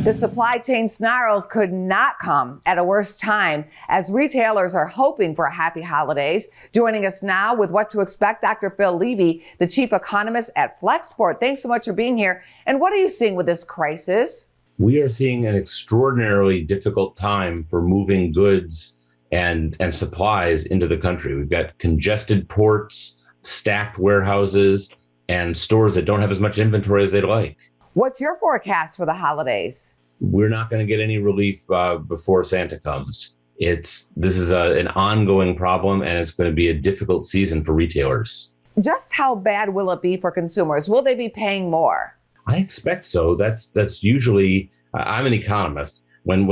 The supply chain snarls could not come at a worse time as retailers are hoping for a happy holidays. Joining us now with what to expect, Dr. Phil Levy, the chief economist at Flexport. Thanks so much for being here. And what are you seeing with this crisis? We are seeing an extraordinarily difficult time for moving goods and supplies into the country. We've got congested ports, stacked warehouses, and stores that don't have as much inventory as they'd like. What's your forecast for the holidays? We're not going to get any relief before Santa comes. This is an ongoing problem, and it's going to be a difficult season for retailers. Just how bad will it be for consumers? Will they be paying more? I expect so. That's usually. I'm an economist. When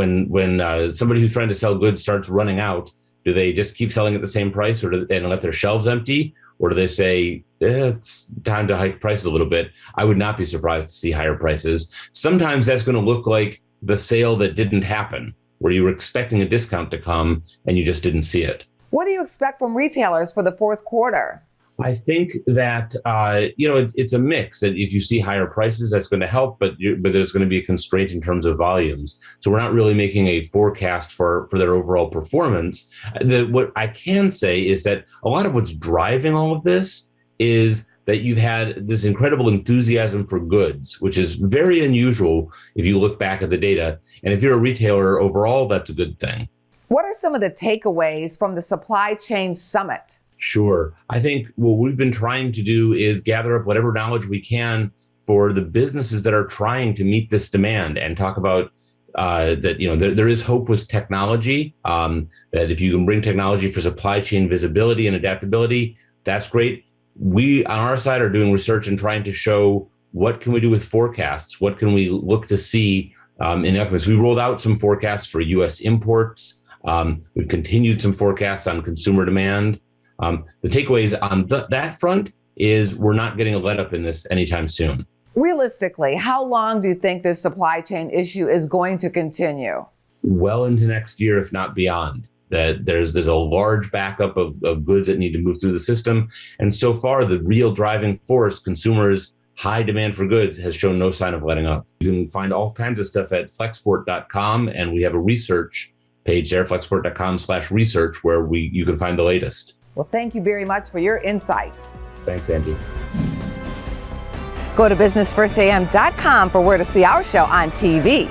somebody who's trying to sell goods starts running out, do they just keep selling at the same price, and let their shelves empty, or do they say it's time to hike prices a little bit? I would not be surprised to see higher prices. Sometimes that's going to look like the sale that didn't happen, where you were expecting a discount to come and you just didn't see it. What do you expect from retailers for the fourth quarter? I think that it's a mix. That if you see higher prices, that's going to help, but there's going to be a constraint in terms of volumes. So we're not really making a forecast for their overall performance. What I can say is that a lot of what's driving all of this is that you've had this incredible enthusiasm for goods, which is very unusual if you look back at the data. And if you're a retailer overall, that's a good thing. What are some of the takeaways from the supply chain summit? Sure. I think what we've been trying to do is gather up whatever knowledge we can for the businesses that are trying to meet this demand, and talk about that there is hope with technology, that if you can bring technology for supply chain visibility and adaptability, that's great. We, on our side, are doing research and trying to show what can we do with forecasts, what can we look to see in Economist. We rolled out some forecasts for U.S. imports. We've continued some forecasts on consumer demand. The takeaways on that front is we're not getting a let up in this anytime soon. Realistically, how long do you think this supply chain issue is going to continue? Well into next year, if not beyond. That there's a large backup of goods that need to move through the system. And so far, the real driving force, consumers' high demand for goods, has shown no sign of letting up. You can find all kinds of stuff at flexport.com, and we have a research page there, flexport.com/research, where you can find the latest. Well, thank you very much for your insights. Thanks, Angie. Go to businessfirstam.com for where to see our show on TV.